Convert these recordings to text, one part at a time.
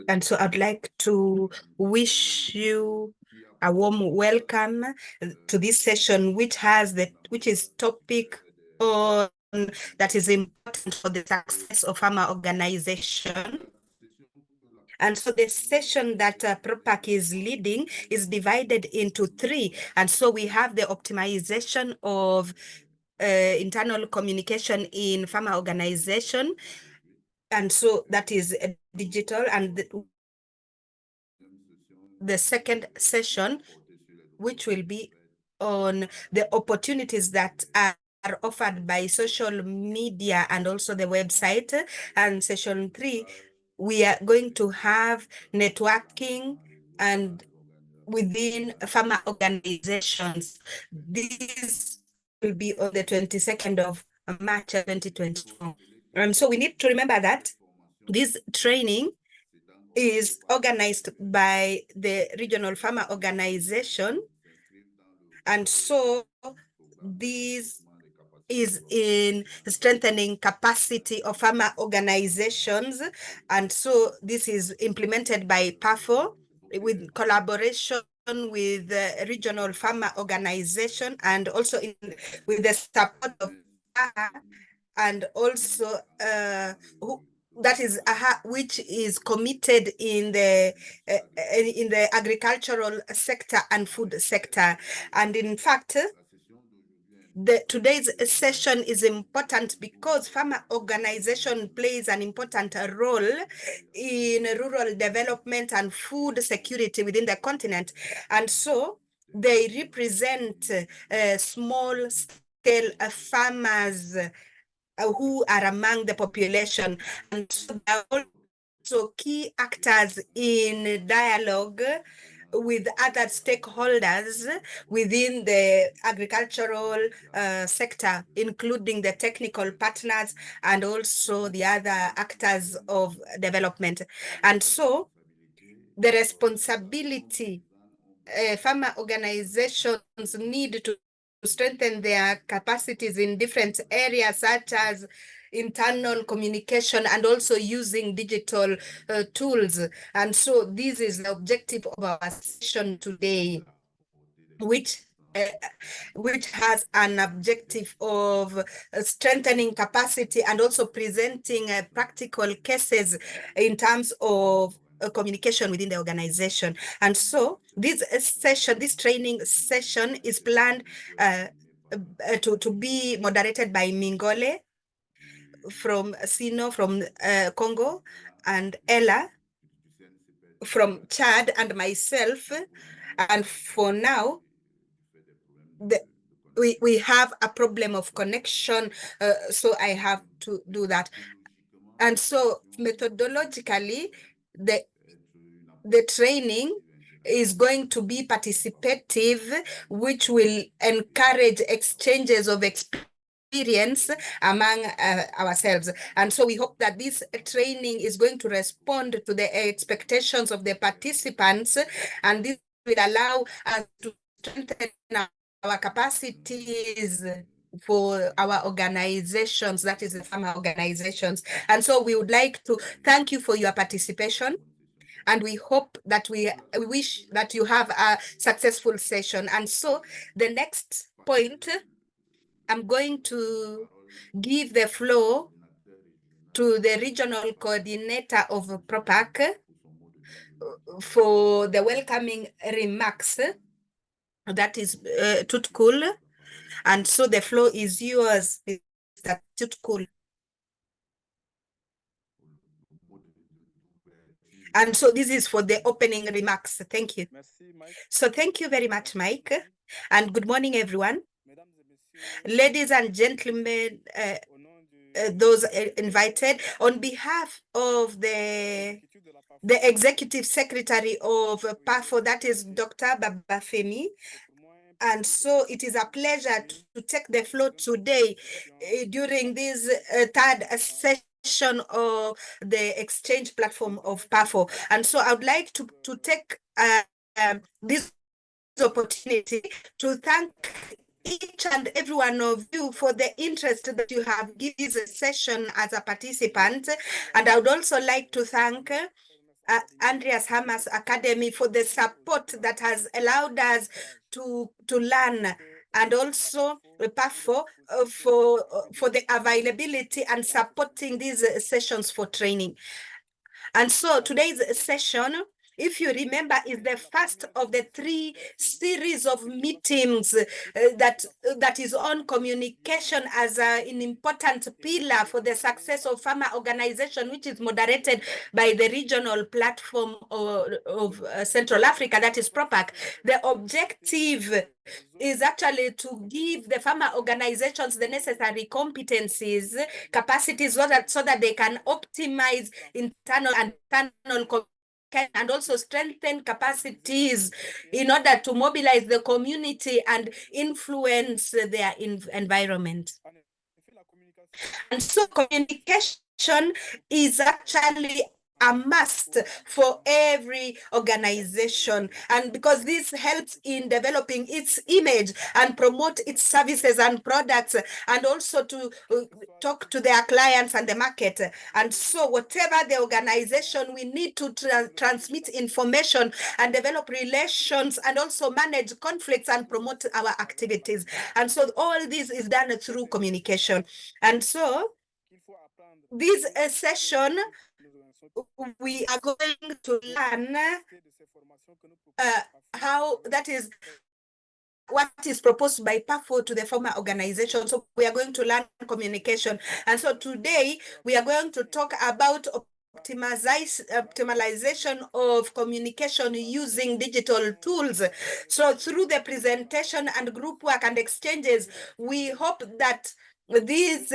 And so I'd like to wish you a warm welcome to this session, which is topic on that is important for the success of farmer organization. And so the session that PROPAC is leading is divided into three. And so we have the optimization of internal communication in farmer organization. And so that is digital. And the second session, which will be on the opportunities that are offered by social media and also the website. And session 3, we are going to have networking and within farmer organizations. This will be on the 22nd of March 2024. So we need to remember that this training is organized by the regional farmer organization. And so this is in strengthening capacity of farmer organizations. And so this is implemented by PAFO with collaboration with the regional farmer organization and also with the support of and also that is which is committed in the agricultural sector and food sector. And in fact, today's session is important because farmer organization plays an important role in rural development and food security within the continent. And so they represent small-scale farmers who are among the population. And so they are also key actors in dialogue with other stakeholders within the agricultural sector, including the technical partners and also the other actors of development. And so the responsibility farmer organizations need to strengthen their capacities in different areas such as internal communication and also using digital tools. And so this is the objective of our session today, which has an objective of strengthening capacity and also presenting practical cases in terms of communication within the organization. And so this training session is planned to be moderated by Mingole from Sino from Congo, and Ella from Chad, and myself. And for now, we have a problem of connection, so I have to do that. And so methodologically, the training is going to be participative, which will encourage exchanges of experience among ourselves. And so we hope that this training is going to respond to the expectations of the participants, and this will allow us to strengthen our capacities for our organizations, that is the farmer organizations. And so we would like to thank you for your participation, and we hope that we wish that you have a successful session. And so the next point, I'm going to give the floor to the regional coordinator of PROPAC for the welcoming remarks. That is Tutkul. And so the floor is yours, Mr. Tutkul. And so this is for the opening remarks. Thank you. So thank you very much, Mike. And good morning, everyone. Ladies and gentlemen, those invited, on behalf of the Executive Secretary of PAFO, that is Dr. Babafemi. And so it is a pleasure to take the floor today during this third session of the exchange platform of PAFO. And so I would like to take this opportunity to thank each and every one of you for the interest that you have given this session as a participant. And I would also like to thank Andreas Hamas Academy for the support that has allowed us to learn, and also PAFO for the availability and supporting these sessions for training. And so today's session, if you remember, is the first of the 3 series of meetings that is on communication as an important pillar for the success of farmer organization, which is moderated by the regional platform of Central Africa, that is PROPAC. The objective is actually to give the farmer organizations the necessary competencies, capacities, so that they can optimize internal and external and also strengthen capacities in order to mobilize the community and influence their environment. And so communication is actually a must for every organization, and because this helps in developing its image and promote its services and products, and also to talk to their clients and the market. And so whatever the organization, we need to transmit information and develop relations and also manage conflicts and promote our activities. And so all this is done through communication. And so this session, we are going to learn how that is what is proposed by PAFO to the farmer organization. So we are going to learn communication. And so today we are going to talk about optimization of communication using digital tools. So through the presentation and group work and exchanges, we hope that these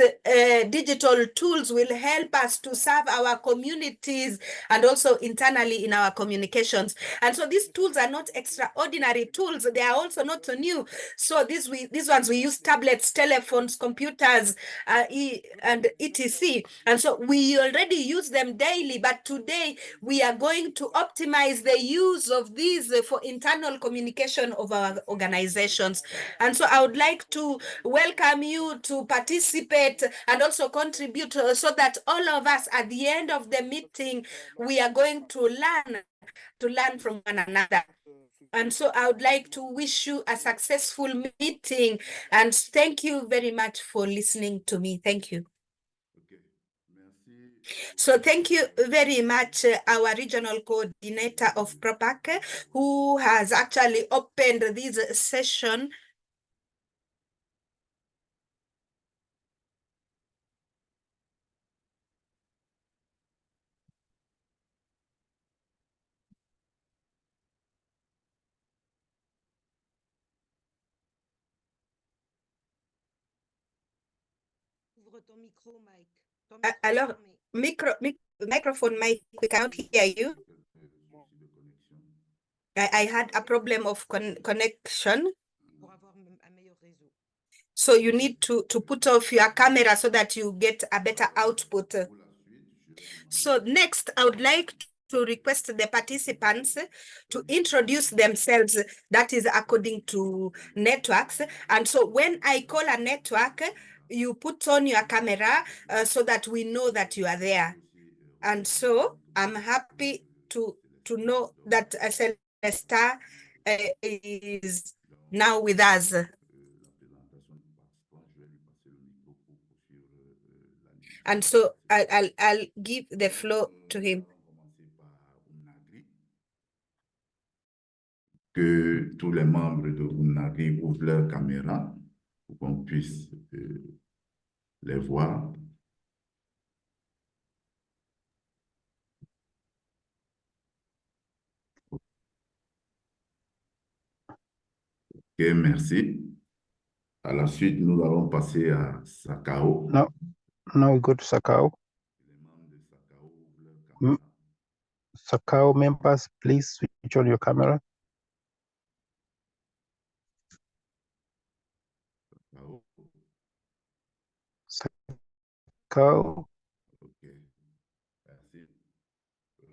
digital tools will help us to serve our communities and also internally in our communications. And so these tools are not extraordinary tools. They are also not new. So these ones, we use tablets, telephones, computers, and etc. And so we already use them daily, but today we are going to optimize the use of these for internal communication of our organizations. And so I would like to welcome you to participate and also contribute, so that all of us at the end of the meeting, we are going to learn from one another. And so I would like to wish you a successful meeting, and thank you very much for listening to me. Thank you. So thank you very much, our regional coordinator of PROPAC, who has actually opened this session. Alors, microphone, mic, we cannot hear you. I had a problem of connection. So you need to put off your camera so that you get a better output. So next, I would like to request the participants to introduce themselves, that is according to networks. And so when I call a network, you put on your camera so that we know that you are there. And so I'm happy to know that Celesta is now with us. And so I'll give the floor to him. Que tous les membres de Unagri ouvrent leur caméra pour qu'on puisse les voir. Ok, merci. À la suite, nous allons passer à Sakao. Now we go to Sakao. Les membres de Sakao ouvrent leur caméra. Sakao members, please switch on your camera. Sakao. Ok, merci.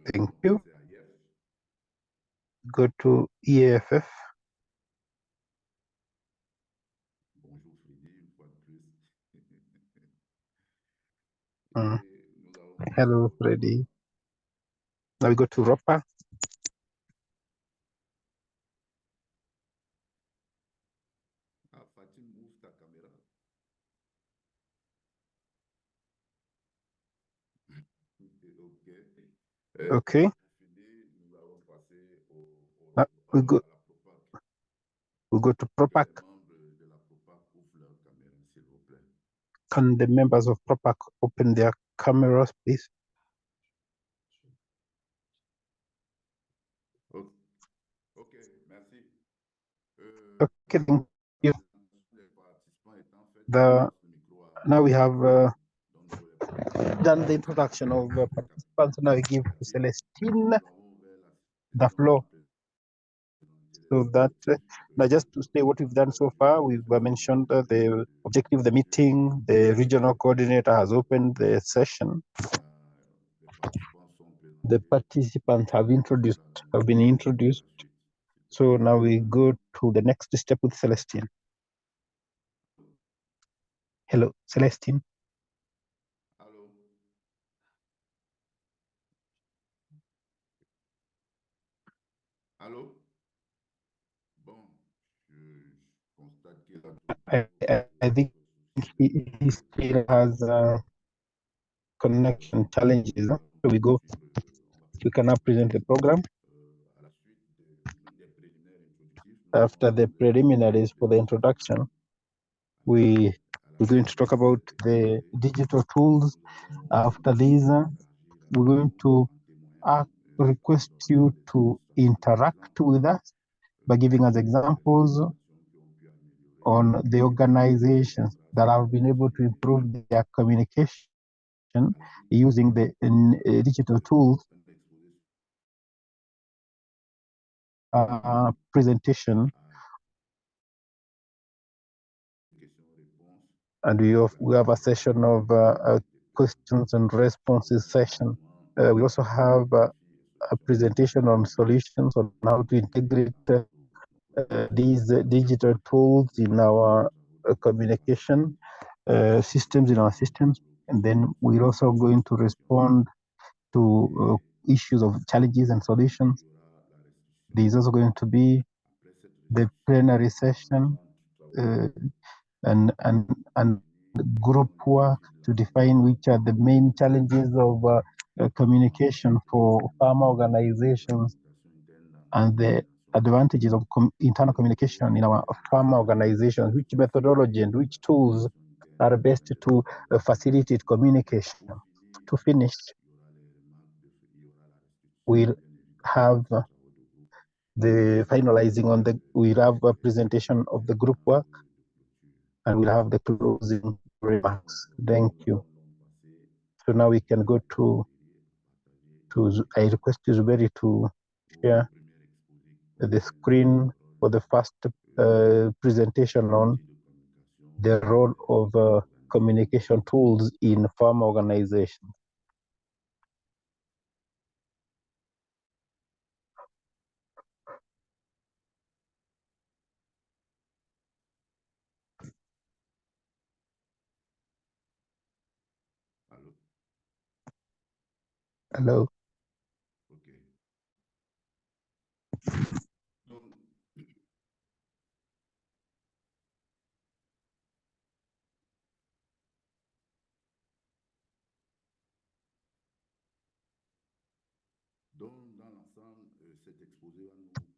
Thank you. Go to EAFF. Hello, Freddy. Now we go to Ropa. Fatim, ouvre ta caméra. Okay. We go to Propac. Can the members of Propac open their cameras, please? Okay, merci. Okay, thank you. Now we have done the introduction of participants. Now I give to Celestine the floor. So that now just to say what we've done so far, we've mentioned the objective of the meeting. The regional coordinator has opened the session. The participants have been introduced. So now we go to the next step with Celestine. Hello, Celestine. Allô? Allô? Bon, je constate qu'il a I think he still has connection challenges. So we can now present the program. After the preliminaries for the introduction, we're going to talk about the digital tools. After these, we're going to request you to interact with us by giving us examples on the organizations that have been able to improve their communication using the digital tools. Presentation, and we have a session of questions and responses session. We also have a presentation on solutions on how to integrate these digital tools in our communication systems, and then we're also going to respond to issues of challenges and solutions. There's also going to be the plenary session and group work to define which are the main challenges of communication for farmer organizations and the advantages of internal communication in our farmer organizations, which methodology and which tools are best to facilitate communication. To finish, we'll have the finalizing on we'll have a presentation of the group work, and we'll have the closing remarks. Thank you. So now we can go to I request Zuberi to share the screen for the first presentation on the role of communication tools in farm organizations. Hello. Okay.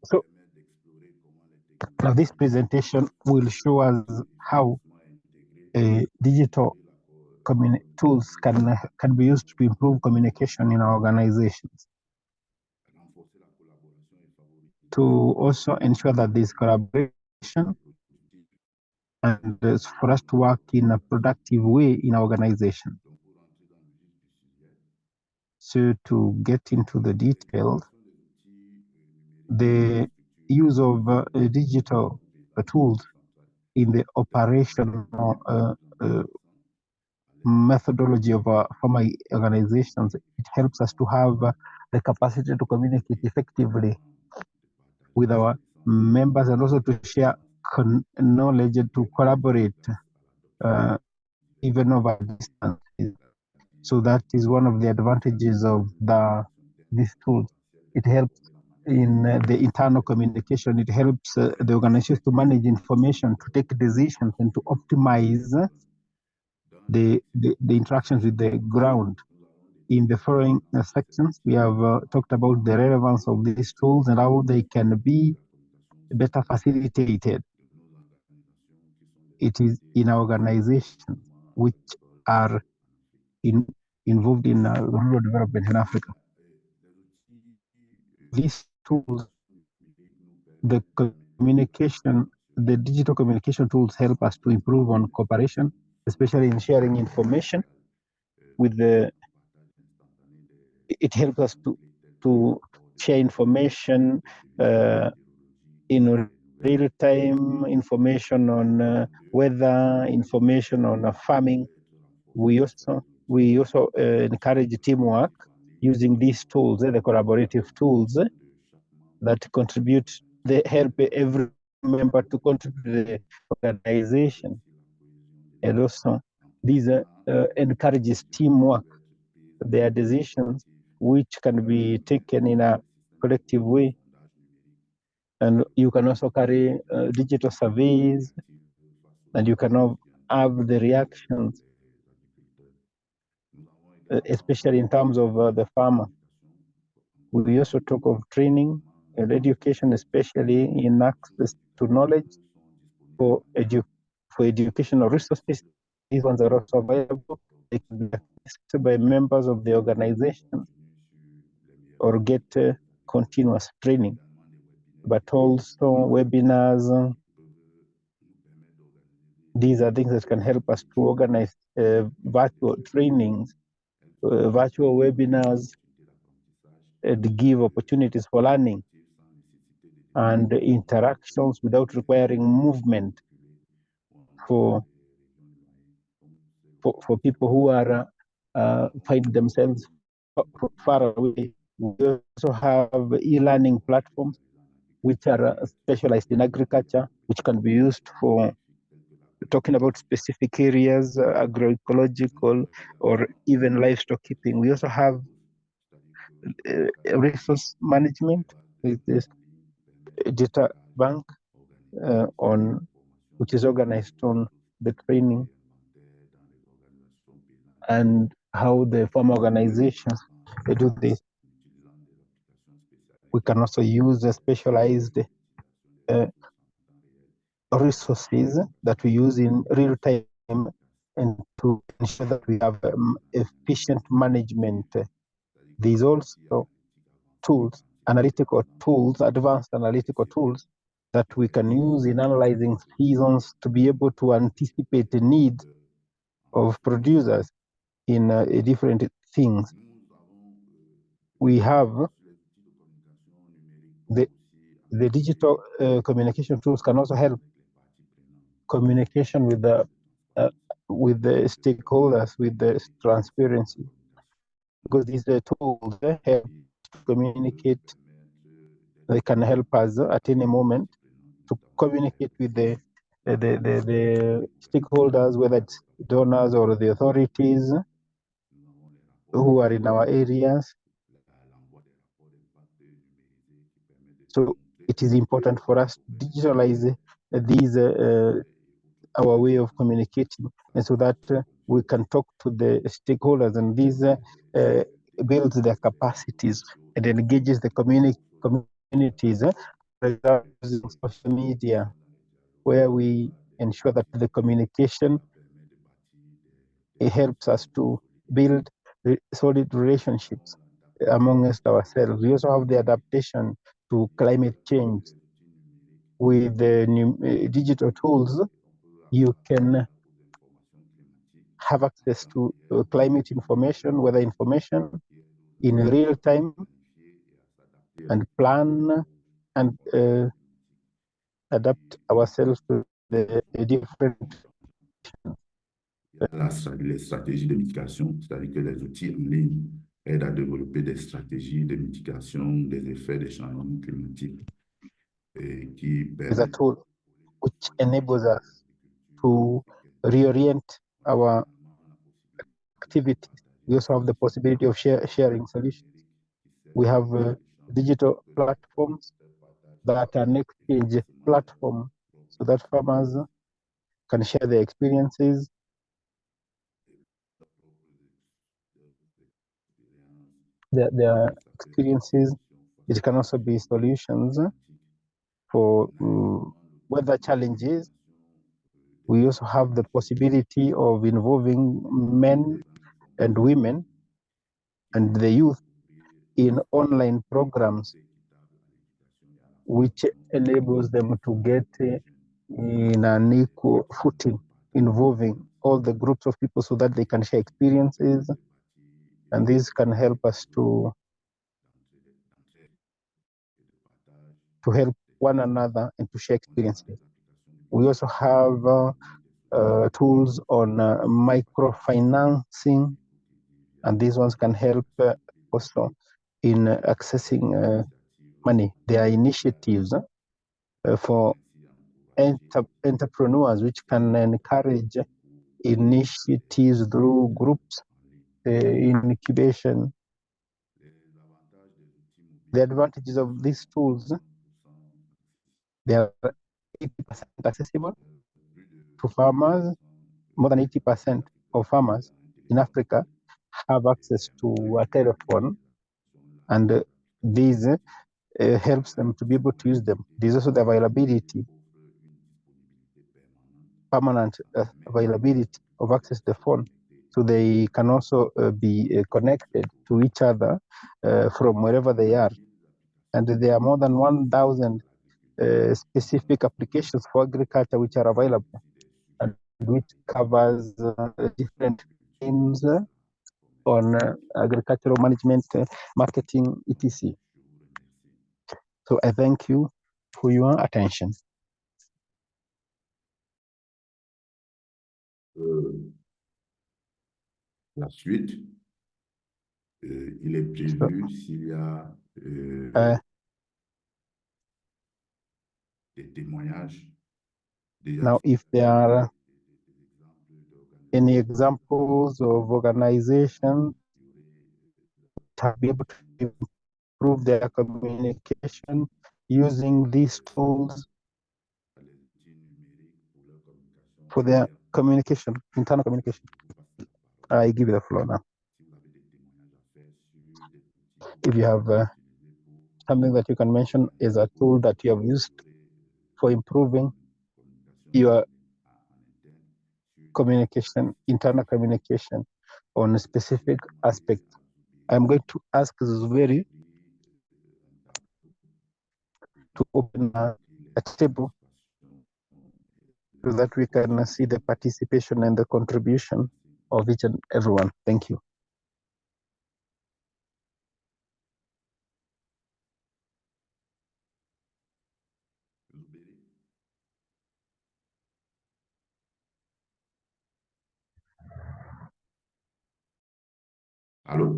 So now this presentation will show us how digital tools can be used to improve communication in our organizations, to also ensure that there's collaboration and for us to work in a productive way in our organization. So to get into the details, the use of digital tools in the operational methodology of farmer organizations, it helps us to have the capacity to communicate effectively with our members and also to share knowledge and to collaborate even over distance. So that is one of the advantages of these tools. It helps in the internal communication. It helps the organization to manage information, to take decisions, and to optimize the interactions with the ground. In the following sections, we have talked about the relevance of these tools and how they can be better facilitated. It is in our organizations which are involved in rural development in Africa. These tools, the digital communication tools help us to improve on cooperation, especially in sharing information with it helps us to share information in real time, information on weather, information on farming. We also encourage teamwork using these tools, the collaborative tools that contribute. They help every member to contribute to the organization, and also these encourages teamwork. There are decisions which can be taken in a collective way, and you can also carry digital surveys, and you can have the reactions, especially in terms of the farmer. We also talk of training and education, especially in access to knowledge for educational resources. These ones are also available. They can be accessed by members of the organization or get continuous training, but also webinars. These are things that can help us to organize virtual trainings, virtual webinars, and give opportunities for learning and interactions without requiring movement for people who are find themselves far away. We also have e-learning platforms which are specialized in agriculture, which can be used for talking about specific areas, agroecological, or even livestock keeping. We also have resource management with this data bank which is organized on the training and how the farm organizations they do this. We can also use specialized resources that we use in real time and to ensure that we have efficient management. There's also tools, analytical tools, advanced analytical tools that we can use in analyzing seasons to be able to anticipate the needs of producers in different things. We have the digital communication tools can also help communication with the stakeholders, with the transparency, because these tools help to communicate. They can help us at any moment to communicate with the stakeholders, whether it's donors or the authorities who are in our areas. So it is important for us to digitalize these our way of communicating, and so that we can talk to the stakeholders, and these builds their capacities and engages the communities. For example, using social media, where we ensure that the communication it helps us to build solid relationships amongst ourselves. We also have the adaptation to climate change. With the new digital tools, you can have access to climate information, weather information in real time, and plan and adapt ourselves to the different. Les stratégies de mitigation, c'est-à-dire que les outils en ligne aident à développer des stratégies de mitigation des effets des changements climatiques et qui Is a permettent tool which enables us to reorient our activities We also have the possibility of sharing solutions. We have digital platforms that are an exchange platform so that farmers can share their experiences, their experiences. It can also be solutions for weather challenges. We also have the possibility of involving men and women and the youth in online programs, which enables them to get in an equal footing, involving all the groups of people so that they can share experiences. And this can help us to help one another and to share experiences. We also have tools on microfinancing, and these ones can help also in accessing money. There are initiatives for entrepreneurs which can encourage initiatives through groups, incubation. The advantages of these tools, they are 80% accessible to farmers. More than 80% of farmers in Africa have access to a telephone, and this helps them to be able to use them. There's also the availability, permanent availability of access to the phone, so they can also be connected to each other from wherever they are. And there are more than 1,000 specific applications for agriculture which are available, and which covers different themes on agricultural management, marketing, etc. So I thank you for your attention. La suite, il est prévu s'il y a des témoignages. Now, if there are any examples of organizations to be able to improve their communication using these tools for their communication, internal communication, I give you the floor now. If you have something that you can mention as a tool that you have used for improving your communication, internal communication on a specific aspect, I'm going to ask Zuberi to open a table so that we can see the participation and the contribution of each and everyone. Thank you. Allô?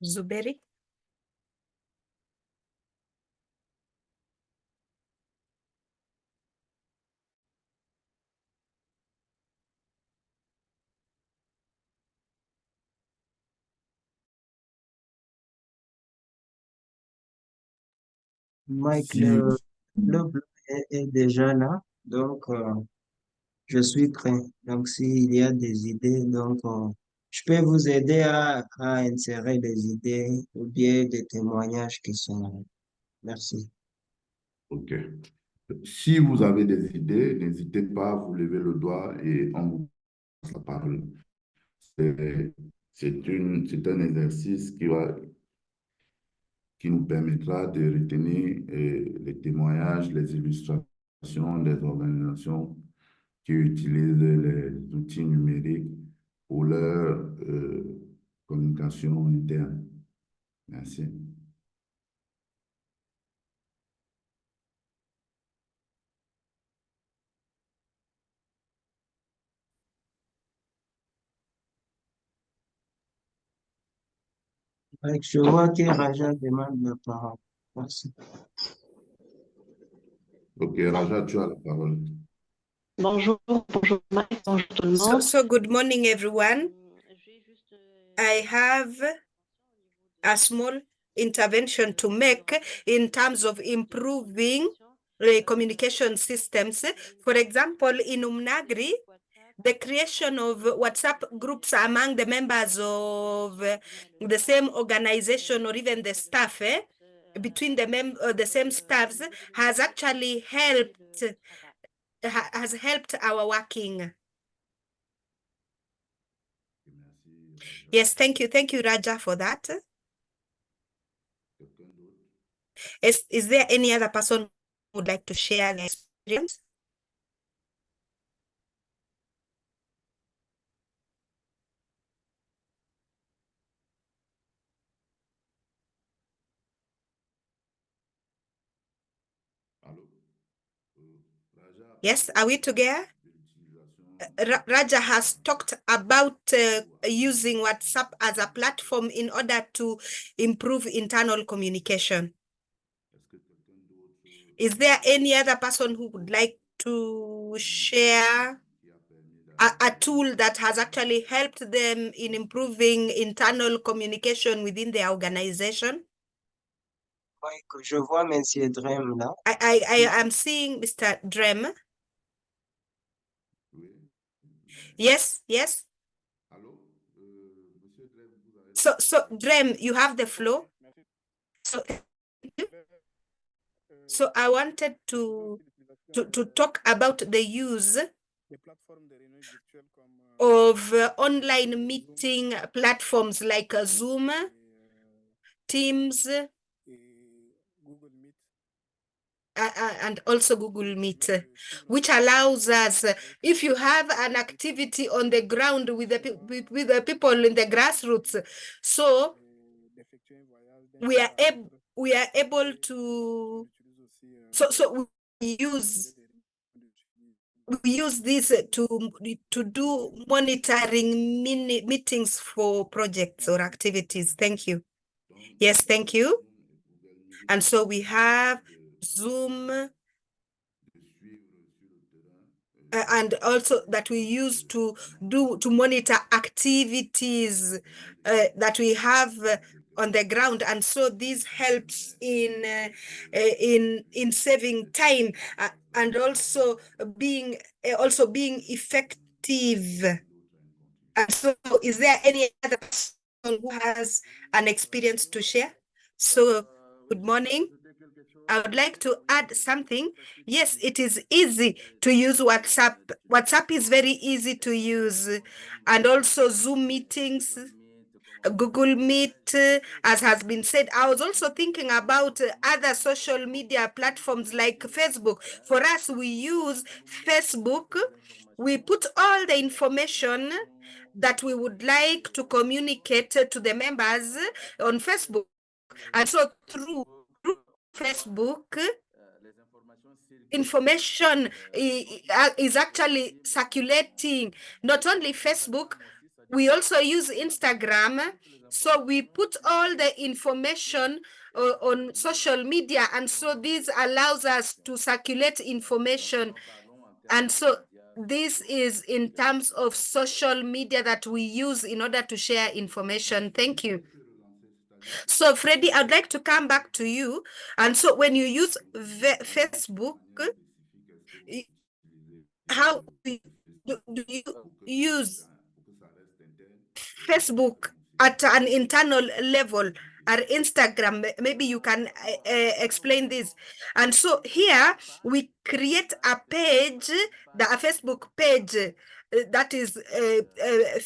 Zuberi? Mike, Si, le blanc est déjà là, donc je suis prêt. Donc s'il y a des idées, donc je peux vous aider à insérer des idées ou bien des témoignages qui sont là. Merci. OK. Si vous avez des idées, n'hésitez pas à vous lever le doigt et on vous passe la parole. C'est un exercice qui nous permettra de retenir les témoignages, les illustrations des organisations qui utilisent les outils numériques pour leur communication interne. Merci. Mike, je vois que Raja demande la parole. Merci. OK, Raja, tu as la parole. Bonjour, bonjour Mike, bonjour tout le monde. So good morning, everyone. I have a small intervention to make in terms of improving communication systems. For example, in Umnagri, the creation of WhatsApp groups among the members of the same organization or even the staff, between the same staffs, has actually helped our working. Yes, thank you. Thank you, Raja, for that. Is there any other person who would like to share their experience? Yes, are we together? Raja has talked about using WhatsApp as a platform in order to improve internal communication. Is there any other person who would like to share a tool that has actually helped them in improving internal communication within their organization? Je vois Monsieur Drem là. I am seeing Mr. Drem. Yes, yes. So Drem, you have the floor. So I wanted to talk about the use of online meeting platforms like Zoom, Teams, and also Google Meet, which allows us, if you have an activity on the ground with the people in the grassroots, so we are able to, so we use this to do monitoring meetings for projects or activities. Thank you. Yes, thank you. And so we have Zoom, and also that we use to monitor activities that we have on the ground, and so this helps in saving time and also being effective. And so, is there any other person who has an experience to share? So, good morning. I would like to add something. Yes, it is easy to use WhatsApp. WhatsApp is very easy to use. And also Zoom meetings, Google Meet, as has been said. I was also thinking about other social media platforms like Facebook. For us, we use Facebook. We put all the information that we would like to communicate to the members on Facebook. And so through Facebook, information is actually circulating. Not only Facebook, we also use Instagram. So we put all the information on social media, and so this allows us to circulate information. And so this is in terms of social media that we use in order to share information. Thank you. So, Freddie, I'd like to come back to you. And so when you use Facebook, how do you use Facebook at an internal level, or Instagram? Maybe you can explain this. And so here we create a page, a Facebook page, that is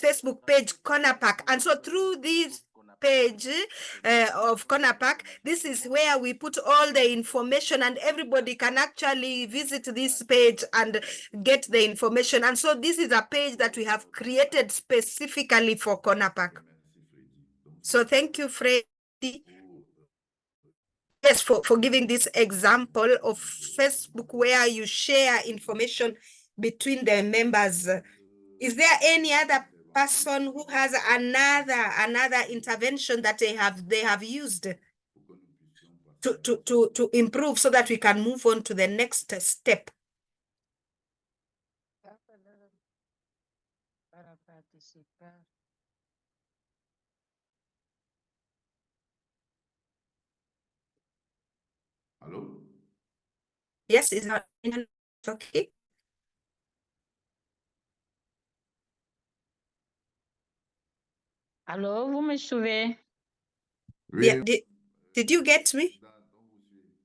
Facebook page Corner Park. And so through this page of Corner Park, this is where we put all the information, and everybody can actually visit this page and get the information. And so this is a page that we have created specifically for Corner Park. So thank you, Freddie. Yes, for giving this example of Facebook where you share information between the members. Is there any other person who has another intervention that they have used to improve, so that we can move on to the next step? Allô? Yes, is our internet okay? Allô, vous me suivez? Yeah, Oui, did you get me? on vous suit.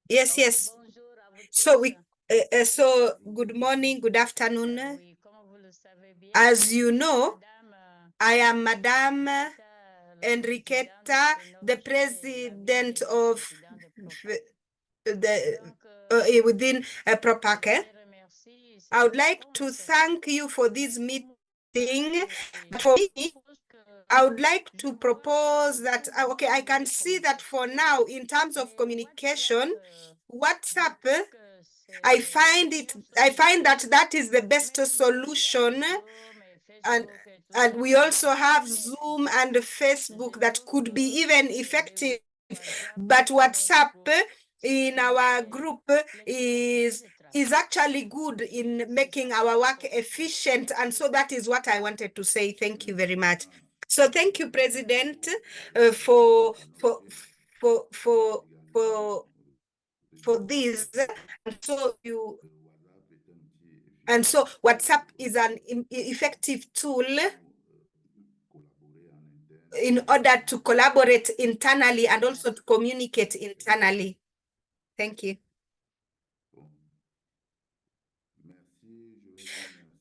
Yes, Ok, yes. bonjour à vous So tous. so good morning, good afternoon. Oui, comme vous le savez bien, As you know, Madame I am Madame la Enriqueta, the president of présidente de the Donc, within Propac. je remercie I cette would like to rencontre. thank you for this Mais meeting. je For me, propose que I would like je to vois propose que that, pour okay, I nos can moyens de see that for communication, now, in terms of mais communication, je WhatsApp, trouve que I c'est la find meilleure that solution. that is the best Même il y a solution. Zoom et And Facebook et tout and ça we qui peuvent also have être Zoom efficaces. and Je Facebook that trouve could be even effective. WhatsApp But dans notre WhatsApp groupe, in ça nous our fait group flexibilité de is travail. actually good in making our work efficient. And so that is what I wanted to say. Thank you very much. So thank you, President, for for for for for this. And so you and so WhatsApp is an effective tool in order to collaborate internally and also to communicate internally. Thank you.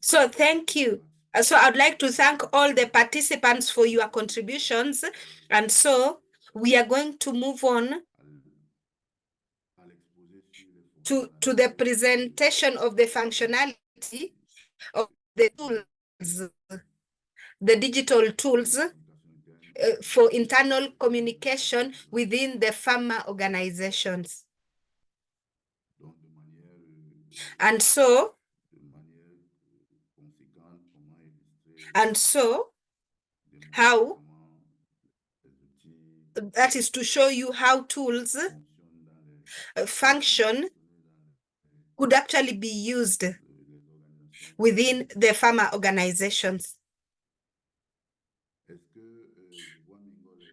So thank you. So I'd like to thank all the participants for your contributions. And so we are going to move on to the presentation of the functionality of the tools, the digital tools for internal communication within the farmer organizations. And so how that is to show you how tools function could actually be used within the farmer organizations.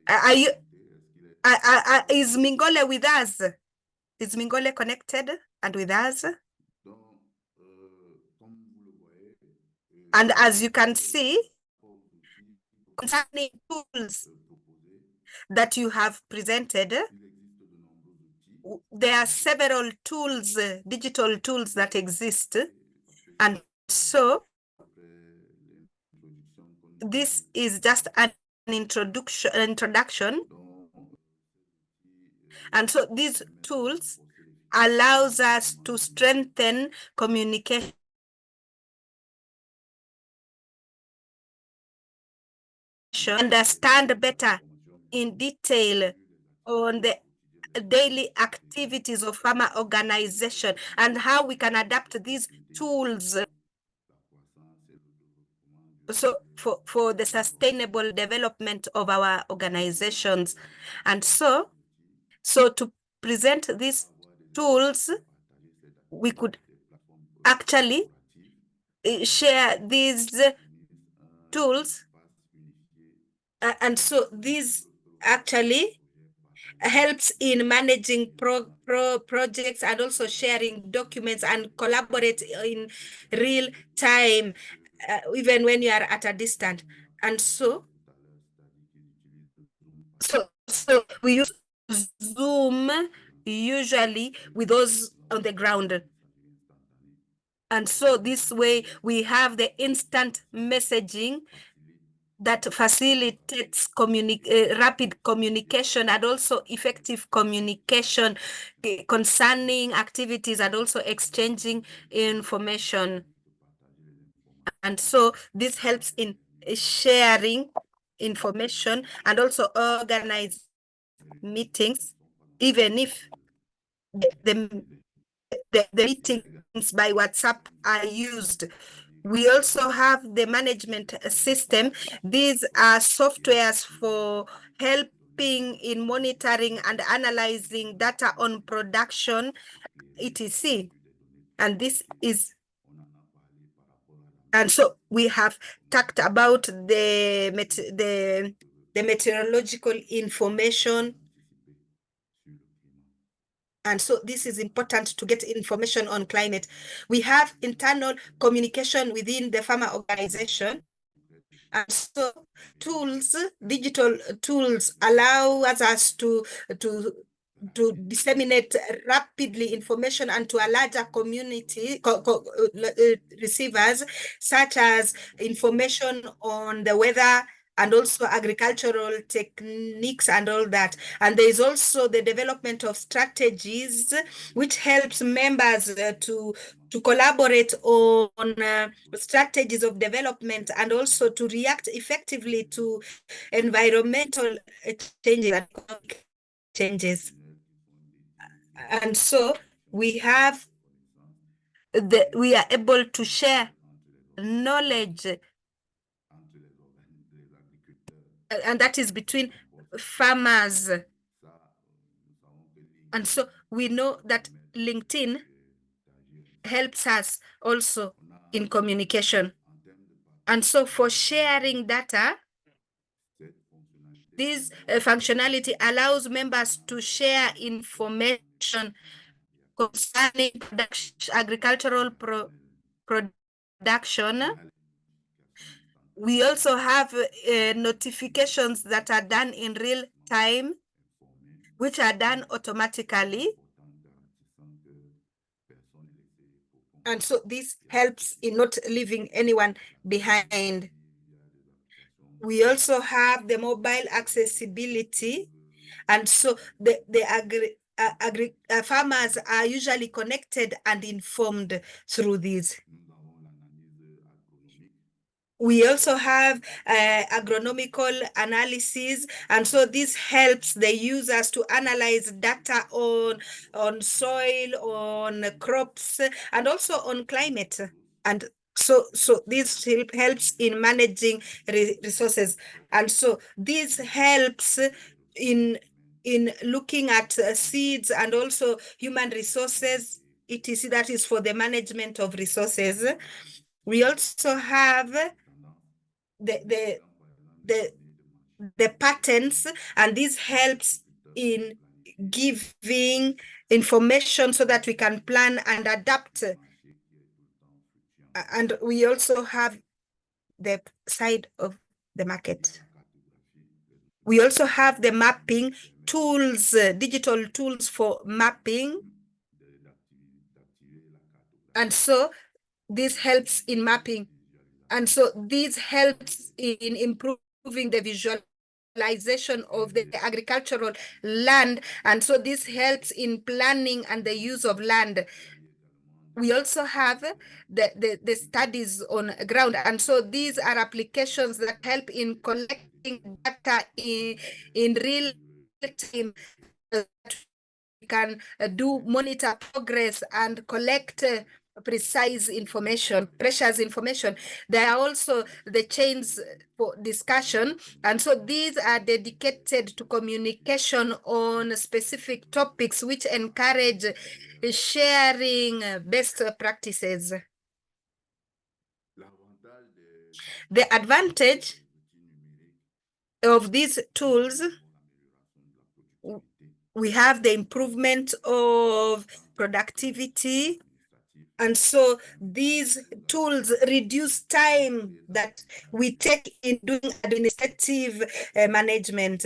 Are you is Mingole with us? Is Mingole connected and with us? And as you can see, concerning tools that you have presented, there are several tools, digital tools that exist. And so this is just an introduction. And so these tools allows us to strengthen communication, understand better in detail on the daily activities of farmer organization and how we can adapt these tools so for the sustainable development of our organizations. And so to present these tools, we could actually share these tools. And so this actually helps in managing projects and also sharing documents and collaborate in real time, even when you are at a distance. And so we use Zoom usually with those on the ground. And so this way we have the instant messaging that facilitates rapid communication and also effective communication concerning activities and also exchanging information. And so this helps in sharing information and also organize meetings, even if the meetings by WhatsApp are used. We also have the management system. These are softwares for helping in monitoring and analyzing data on production, etc. And this is And so we have talked about the meteorological information. And so this is important to get information on climate. We have internal communication within the farmer organization. And so digital tools allow us to disseminate rapidly information and to a larger community receivers, such as information on the weather and also agricultural techniques and all that. And there is also the development of strategies which helps members to collaborate on strategies of development and also to react effectively to environmental changes and economic changes. And so we are able to share knowledge, and that is between farmers. And so we know that LinkedIn helps us also in communication. And so for sharing data, this functionality allows members to share information concerning agricultural production. We also have notifications that are done in real time, which are done automatically. And so this helps in not leaving anyone behind. We also have the mobile accessibility. And so the farmers are usually connected and informed through these. We also have agronomical analysis, and so this helps the users to analyze data on soil, on crops, and also on climate. And so this helps in managing resources. And so this helps in looking at seeds and also human resources, etc. That is for the management of resources. We also have the patterns, and this helps in giving information so that we can plan and adapt. And we also have the side of the market. We also have the mapping tools, digital tools for mapping. And so this helps in mapping. And so this helps in improving the visualization of the agricultural land. And so this helps in planning and the use of land. We also have the studies on ground. And so these are applications that help in collecting data in real time. We can monitor progress and collect precise information, precious information. There are also the chains for discussion. And so these are dedicated to communication on specific topics, which encourage sharing best practices. The advantage of these tools, we have the improvement of productivity. And so these tools reduce time that we take in doing administrative management.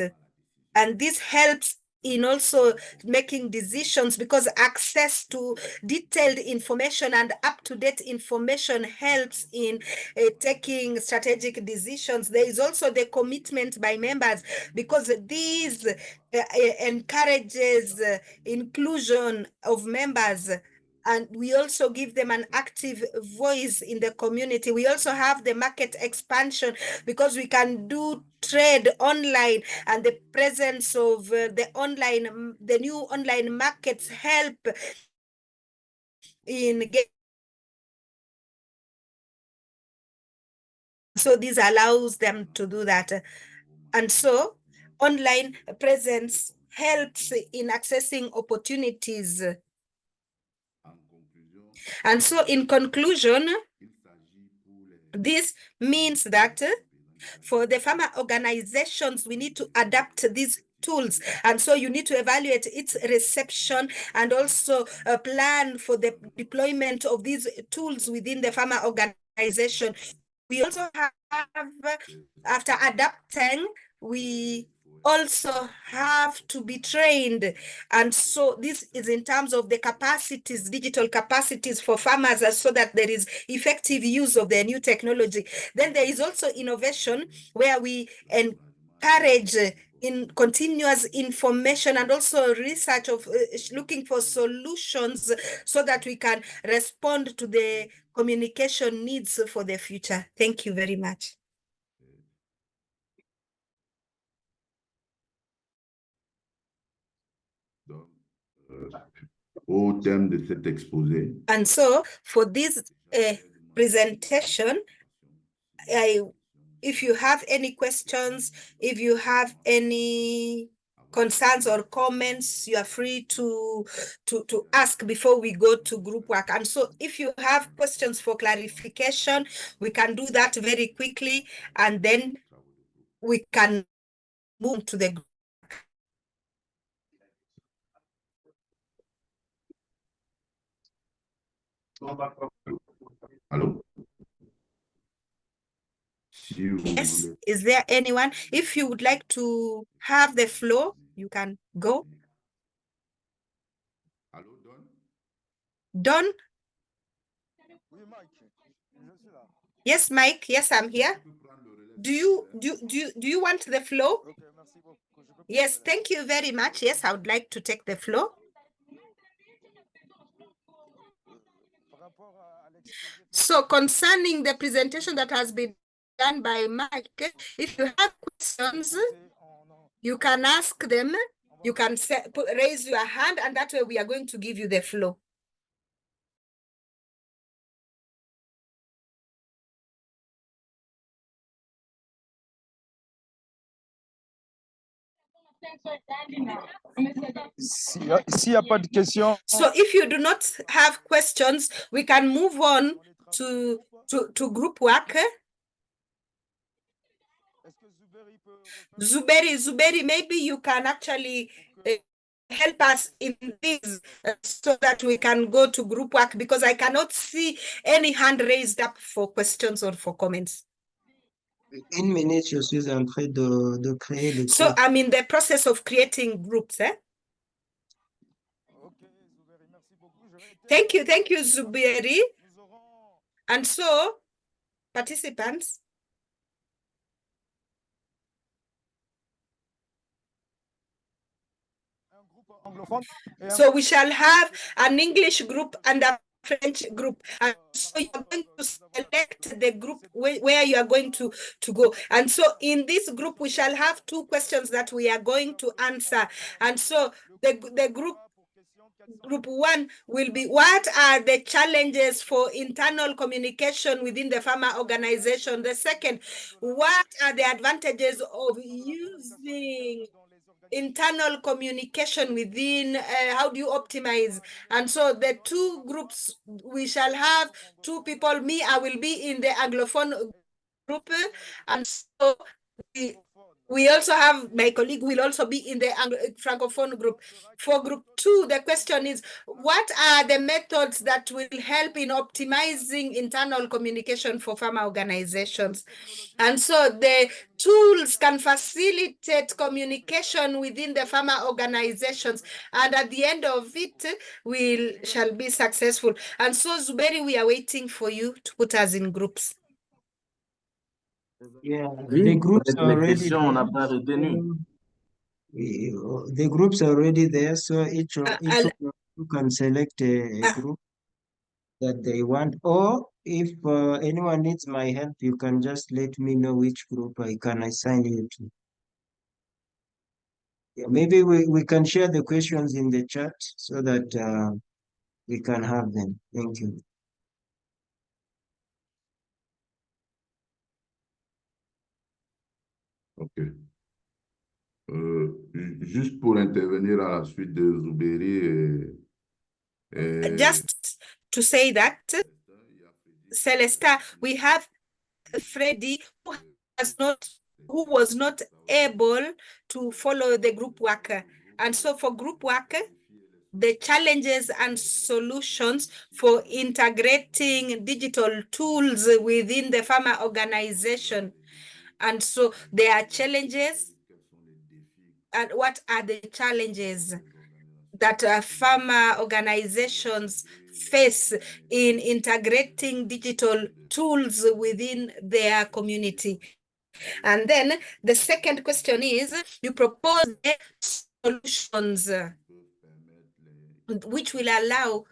And this helps in also making decisions, because access to detailed information and up-to-date information helps in taking strategic decisions. There is also the commitment by members, because these encourages inclusion of members, and we also give them an active voice in the community. We also have the market expansion, because we can do trade online, and the presence of the new online markets help in getting. So this allows them to do that. And so online presence helps in accessing opportunities. And so in conclusion, This means that for the farmer organizations, we need to adapt these tools. And so you need to evaluate its reception and also plan for the deployment of these tools within the farmer organization. We also have, after adapting, we also have to be trained. And so this is in terms of the capacities, digital capacities for farmers, so that there is effective use of the new technology. Then there is also innovation, where we encourage in continuous information and also research of looking for solutions so that we can respond to the communication needs for the future. Thank you very much. Au thème de cet exposé. And so for this presentation, if you have any questions, if you have any concerns or comments, you are free to ask before we go to group work. And so if you have questions for clarification, we can do that very quickly, and then we can move to the group. Allô? Yes, is there anyone? If you would like to have the floor, you can go. Allô, Don? Don? Yes, Mike. Yes, I'm here. Do you want the floor? Yes, thank you very much. Yes, I would like to take the floor. So concerning the presentation that has been done by Mike, if you have questions, you can ask them. You can raise your hand, and that way we are going to give you the floor. S'il n'y a pas de questions. So if you do not have questions, we can move on to group work. Zuberi, maybe you can actually help us in this so that we can go to group work, because I cannot see any hand raised up for questions or for comments. Une minute, je suis en train de créer le So I'm in the process of creating groups. Thank you, Zuberi. And so, participants, so we shall have an English group and a French group. And so you're going to select the group where you are going to go. And so in this group, we shall have two questions that we are going to answer. And so the group one will be, what are the challenges for internal communication within the farmer organization? The second, what are the advantages of using internal communication within, how do you optimize? And so the two groups, we shall have two people. Me, I will be in the Anglophone group, and so we also have my colleague will also be in the Francophone group. For group two, the question is, what are the methods that will help in optimizing internal communication for farmer organizations? And so the tools can facilitate communication within the farmer organizations, and at the end of it, we shall be successful. And so, Zuberi, we are waiting for you to put us in groups. Yeah, Oui, the groups avec are les already questions, on n'a pas there. retenu. The groups are already there, so each of you can select a group that they want, or if anyone needs my help, you can just let me know which group I can assign you to. Yeah, maybe we can share the questions in the chat so that we can have them. Thank you. Ok. Juste pour intervenir à la suite de Zuberi Just to say that, Celesta, we have Freddie, who was not able to follow the group work. And so for group work, the challenges and solutions for integrating digital tools within the farmer organization. And so there are challenges. And what are the challenges that farmer organizations face in integrating digital tools within their community? And then the second question is, you propose solutions which will allow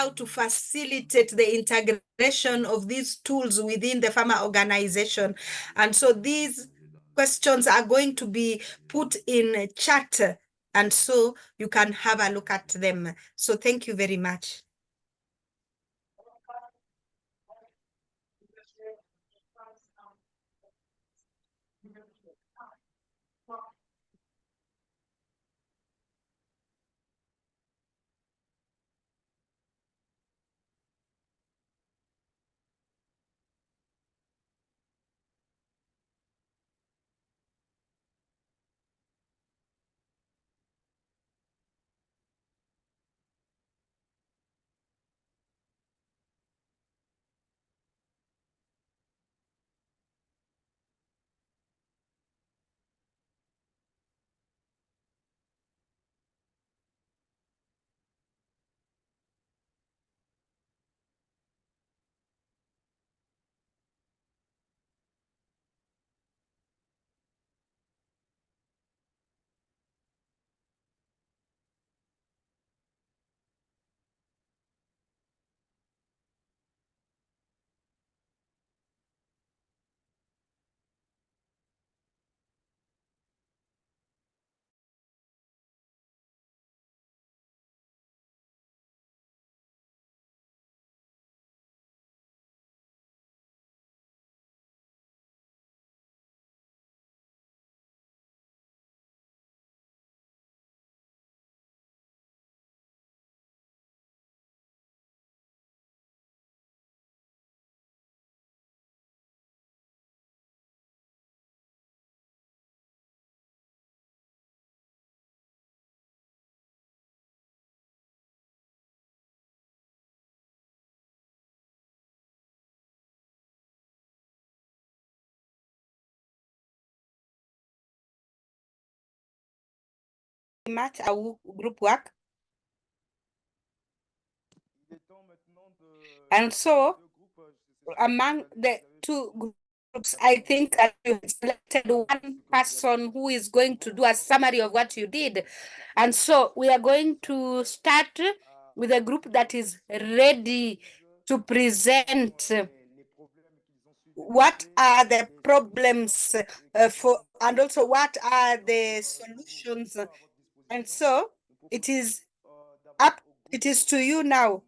to facilitate the integration of these tools within the farmer organization. And so these questions are going to be put in chat, and so you can have a look at them. So thank you very much. Much our group work. And so among the two groups, I think that you selected one person who is going to do a summary of what you did. And so we are going to start with a group that is ready to present what are the problems and also what are the solutions. And so it is to you now,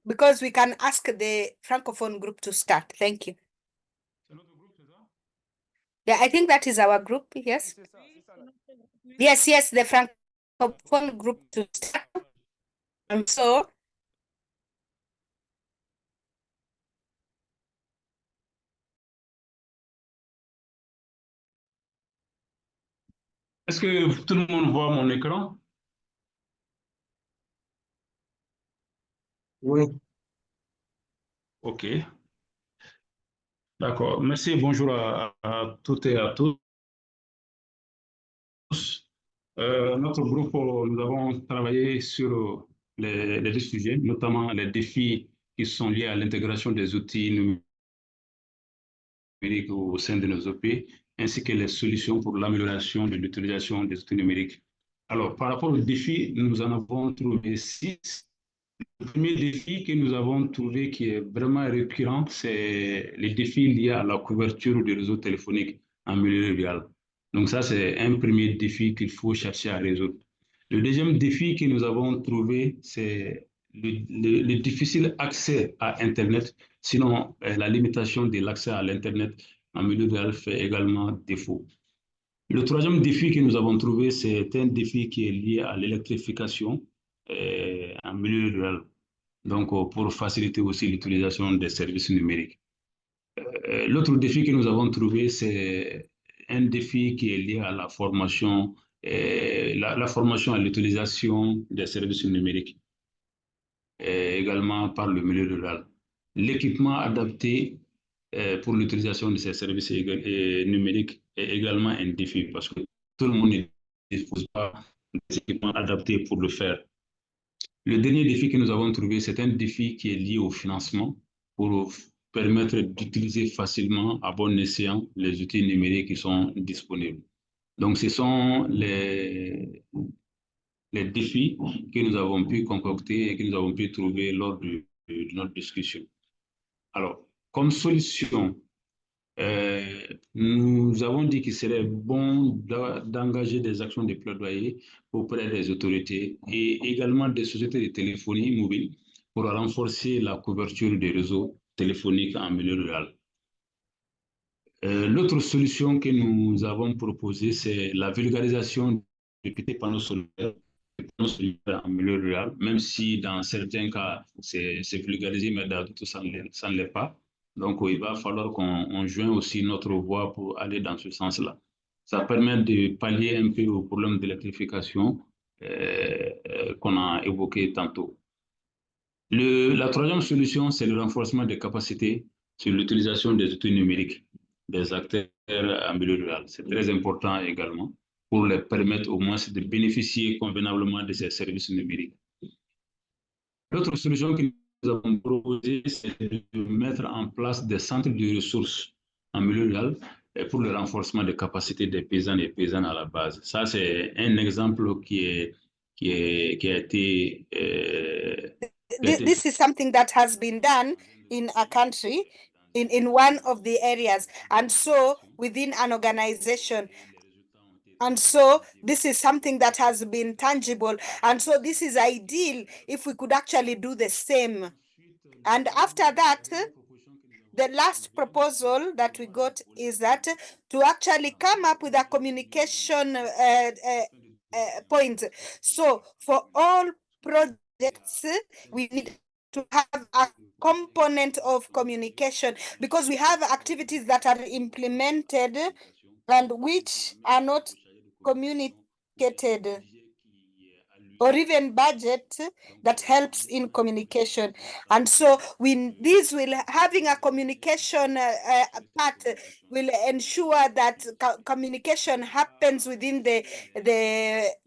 because we can ask the Francophone group to start. Thank you. Yeah, I think that is our group, yes. Yes, the Francophone group to start. And so est-ce que tout le monde voit mon écran? Oui. OK. D'accord. Merci, bonjour à toutes et à tous. Notre groupe, nous avons travaillé sur les deux sujets, notamment les défis qui sont liés à l'intégration des outils numériques au sein de nos OP, ainsi que les solutions pour l'amélioration de l'utilisation des outils numériques. Alors, par rapport aux défis, nous en avons trouvé 6. Le premier défi que nous avons trouvé qui est vraiment récurrent, c'est les défis liés à la couverture du réseau téléphonique en milieu rural. Donc ça, c'est un premier défi qu'il faut chercher à résoudre. Le deuxième défi que nous avons trouvé, c'est le difficile accès à Internet. Sinon, la limitation de l'accès à l'Internet en milieu rural fait également défaut. Le troisième défi que nous avons trouvé, c'est un défi qui est lié à l'électrification en milieu rural, donc pour faciliter aussi l'utilisation des services numériques. L'autre défi que nous avons trouvé, c'est un défi qui est lié à la formation, la formation à l'utilisation des services numériques, également par le milieu rural. L'équipement adapté pour l'utilisation de ces services numériques est également un défi parce que tout le monde ne dispose pas des équipements adaptés pour le faire. Le dernier défi que nous avons trouvé, c'est un défi qui est lié au financement pour permettre d'utiliser facilement, à bon escient, les outils numériques qui sont disponibles. Donc, ce sont les défis que nous avons pu concocter et que nous avons pu trouver lors de notre discussion. Alors, comme solution, nous avons dit qu'il serait bon d'engager des actions de plaidoyer auprès des autorités et également des sociétés de téléphonie mobile pour renforcer la couverture des réseaux téléphoniques en milieu rural. L'autre solution que nous avons proposée, c'est la vulgarisation des petits panneaux solaires en milieu rural, même si dans certains cas, c'est vulgarisé, mais dans d'autres, ça ne l'est pas. Donc, il va falloir qu'on joigne aussi notre voix pour aller dans ce sens-là. Ça permet de pallier un peu au problème d'électrification qu'on a évoqué tantôt. La troisième solution, c'est le renforcement des capacités sur l'utilisation des outils numériques des acteurs en milieu rural. C'est très important également pour les permettre au moins de bénéficier convenablement de ces services numériques. L'autre solution que nous avons proposée, c'est de mettre en place des centres de ressources en milieu rural pour le renforcement des capacités des paysans et paysannes à la base. Ça, c'est un exemple qui a été... This is something that has been done in a country, in one of the areas, and so within an organization. And so this is something that has been tangible. And so this is ideal if we could actually do the same. And after that, the last proposal that we got is that to actually come up with a communication point. So for all projects, we need to have a component of communication because we have activities that are implemented and which are not communicated, or even budget that helps in communication. And so having a communication part will ensure that communication happens within the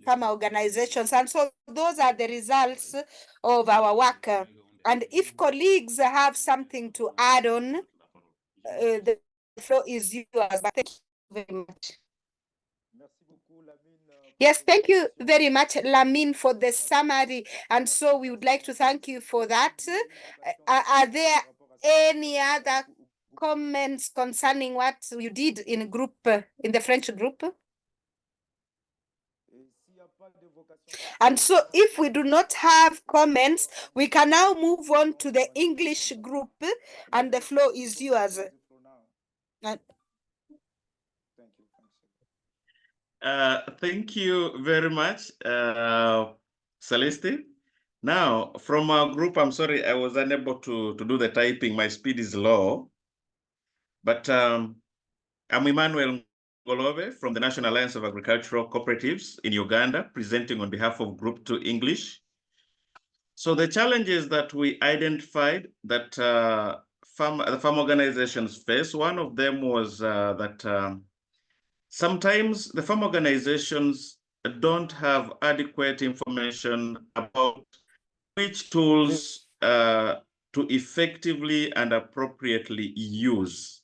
farmer organizations. And so those are the results of our work. And if colleagues have something to add on, the floor is yours. But thank you very much. Yes, thank you very much, Lamine, for the summary. And so we would like to thank you for that. Are there any other comments concerning what you did in the French group? And so if we do not have comments, we can now move on to the English group, and the floor is yours. Thank you very much, Celeste. Now, from our group, I'm sorry, I was unable to do the typing. My speed is low. But I'm Emmanuel Mingole from the National Alliance of Agricultural Cooperatives in Uganda, presenting on behalf of Group 2 English. So the challenges that we identified that the farm organizations face, one of them was that sometimes the farm organizations don't have adequate information about which tools to effectively and appropriately use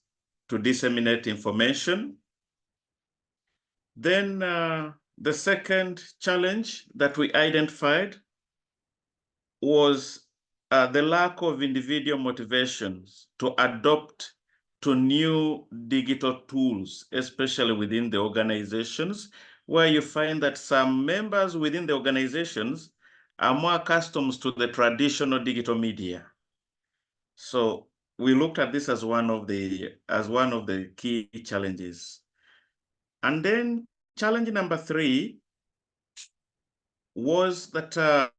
to disseminate information. Then the second challenge that we identified was the lack of individual motivations to adopt to new digital tools, especially within the organizations, where you find that some members within the organizations are more accustomed to the traditional digital media. So we looked at this as one of the key challenges. And then challenge number 3 was that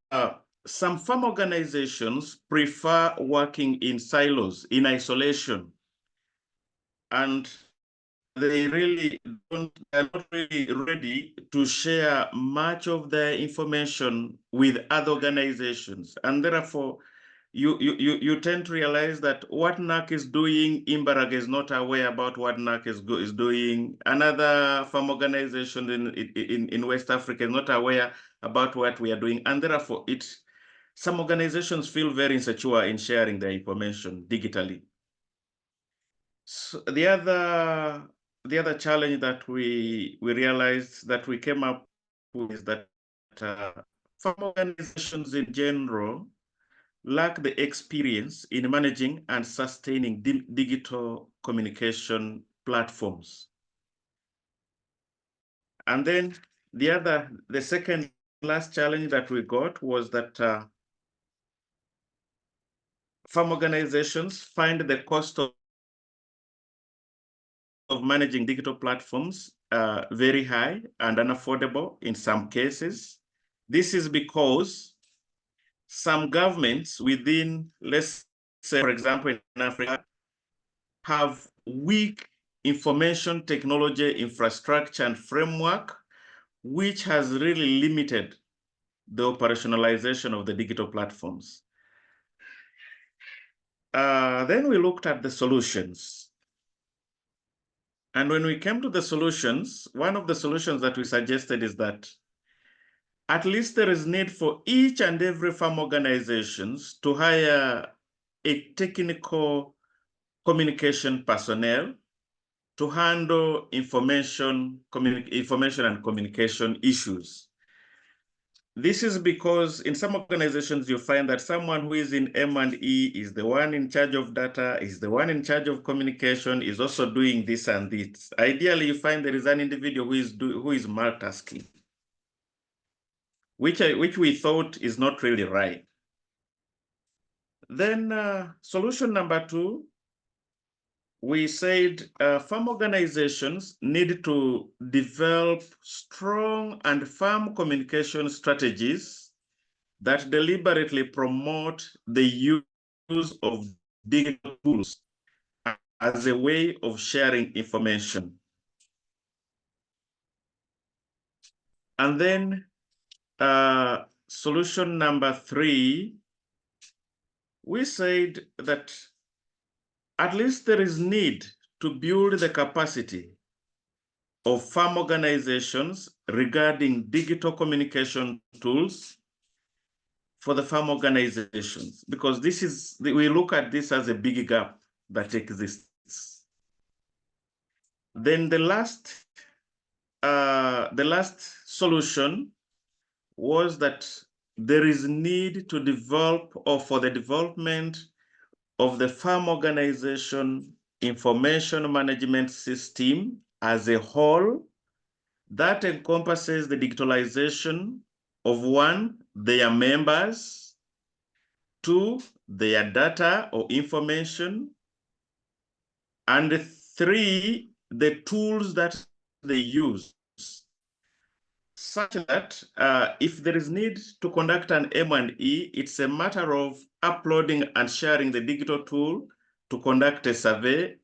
some farm organizations prefer working in silos, in isolation, and they are not really ready to share much of their information with other organizations. And therefore, you tend to realize that what NAC is doing, Imbarag is not aware about what NAC is doing. Another farm organization in West Africa is not aware about what we are doing. And therefore, some organizations feel very insecure in sharing their information digitally. So the other challenge that we realized that we came up with is that farm organizations in general lack the experience in managing and sustaining digital communication platforms. And then the second last challenge that we got was that farm organizations find the cost of managing digital platforms very high and unaffordable in some cases. This is because some governments within, let's say, for example, in Africa, have weak information technology infrastructure and framework, which has really limited the operationalization of the digital platforms. Then we looked at the solutions. And when we came to the solutions, one of the solutions that we suggested is that at least there is need for each and every farm organizations to hire a technical communication personnel to handle information and communication issues. This is because in some organizations, you find that someone who is in M&E is the one in charge of data, is the one in charge of communication, is also doing this and this. Ideally, you find there is an individual who is multitasking, which we thought is not really right. Then solution number 2, we said farm organizations need to develop strong and firm communication strategies that deliberately promote the use of digital tools as a way of sharing information. And then solution number 3, we said that at least there is need to build the capacity of farm organizations regarding digital communication tools for the farm organizations, because we look at this as a big gap that exists. Then the last solution was that there is need to develop, or for the development of the farm organization information management system as a whole that encompasses the digitalization of 1, their members, 2, their data or information, and 3, the tools that they use, such that if there is need to conduct an M&E, it's a matter of uploading and sharing the digital tool to conduct a survey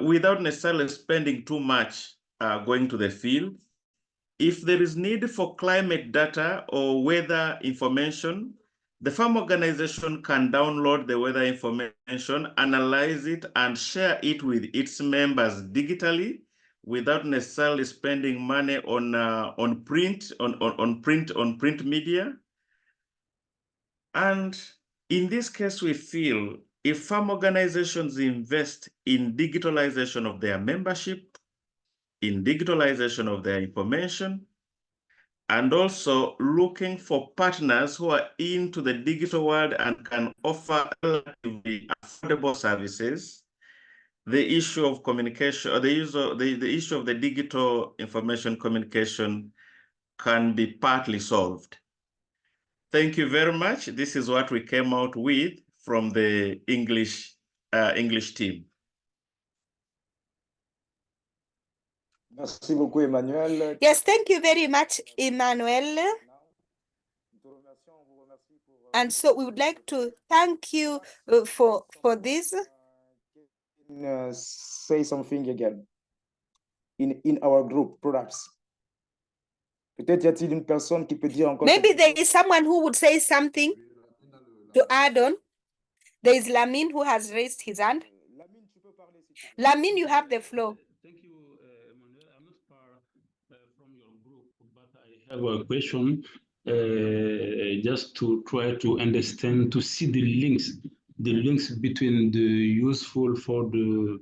without necessarily spending too much going to the field. If there is need for climate data or weather information, the farm organization can download the weather information, analyze it, and share it with its members digitally without necessarily spending money on print media. And in this case, we feel if farm organizations invest in digitalization of their membership, in digitalization of their information, and also looking for partners who are into the digital world and can offer relatively affordable services, the issue of communication, or the issue of the digital information communication can be partly solved. Thank you very much. This is what we came out with from the English team. Merci beaucoup, Emmanuel. Yes, thank you very much, Emmanuel. And so we would like to thank you for this. say something again in our group, perhaps. Peut-être y a-t-il une personne qui peut dire encore Maybe quelque there chose? is someone who would say something to add on. There is Lamine who has raised his hand. Lamine, tu peux parler, s'il te plaît. Lamine, you have the floor. Thank you, Emmanuel. I'm not far from your group, but I have a question just to try to understand, to see the links between the useful for the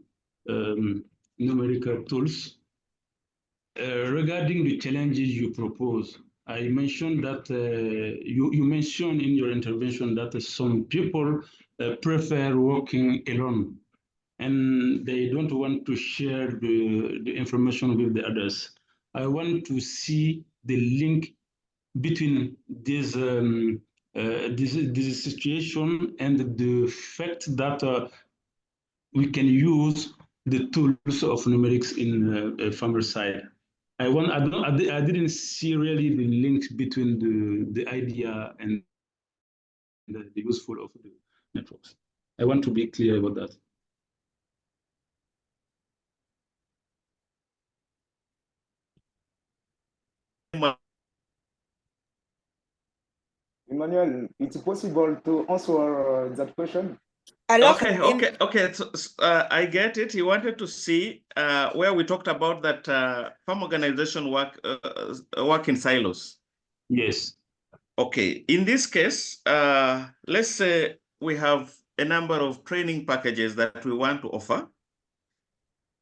numerical tools. Regarding the challenges you propose, I mentioned that you mentioned in your intervention that some people prefer working alone and they don't want to share the information with the others. I want to see the link between this situation and the fact that we can use the tools of numerics in farmer side. I didn't see really the link between the idea and the useful of the networks. I want to be clear about that. Emmanuel, it's possible to answer that question? Okay. So, I get it. He wanted to see where we talked about that farm organization work in silos. Yes. Okay. In this case, let's say we have a number of training packages that we want to offer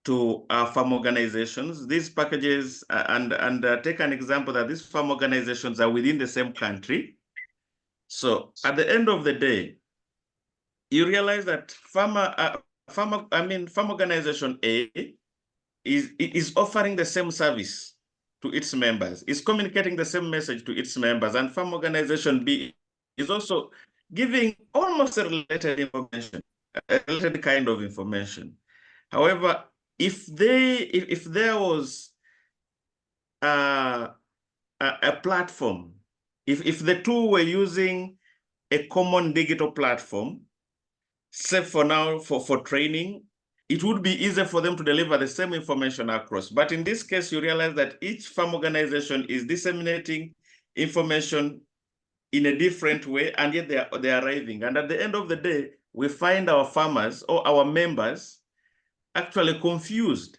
to our farm organizations. These packages, and take an example that these farm organizations are within the same country. So at the end of the day, you realize that farm organization A is offering the same service to its members, is communicating the same message to its members, and farm organization B is also giving almost a related information, a related kind of information. However, if there was a platform, if the two were using a common digital platform, say for now for training, it would be easier for them to deliver the same information across. But in this case, you realize that each farm organization is disseminating information in a different way, and yet they're arriving. And at the end of the day, we find our farmers or our members actually confused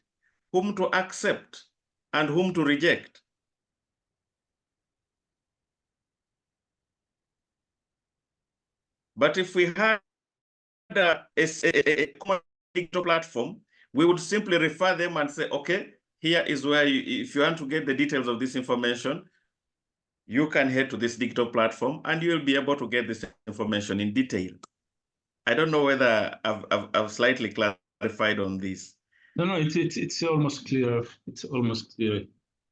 whom to accept and whom to reject. But if we had a common digital platform, we would simply refer them and say, okay, here is where if you want to get the details of this information, you can head to this digital platform and you'll be able to get this information in detail. I don't know whether I've slightly clarified on this. No, it's almost clear. It's almost clear.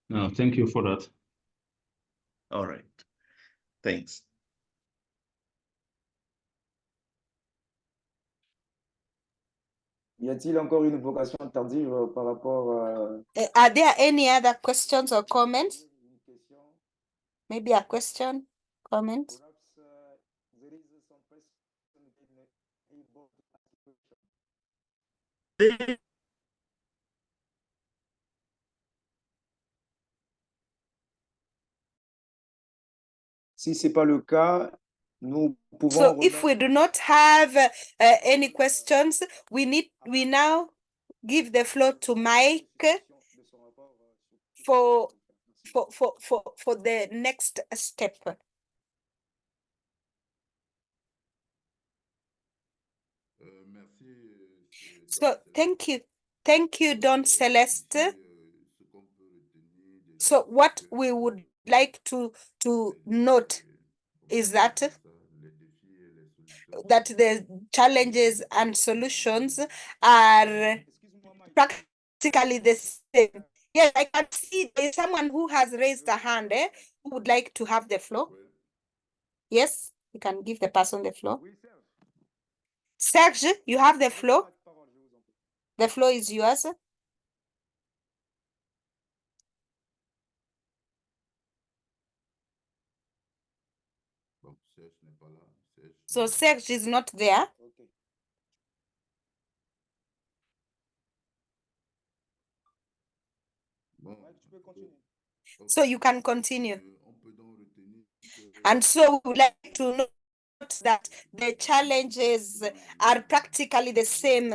No, thank you for that. All right, thanks. Y a-t-il encore une vocation tardive par rapport Are there any other questions or comments? Maybe a question, comment? There is some person able to ask a question. Si ce n'est pas le cas, nous pouvons. So if we do not have any questions, we now give the floor to Mike for the next step. So thank you, Don Celeste. So what we would like to note is that the challenges and solutions are practically the same. Yes, I can see there's someone who has raised a hand who would like to have the floor. Yes, you can give the person the floor. Serge, you have the floor. The floor is yours. So Serge is not there. So you can continue. And so we would like to note that the challenges are practically the same.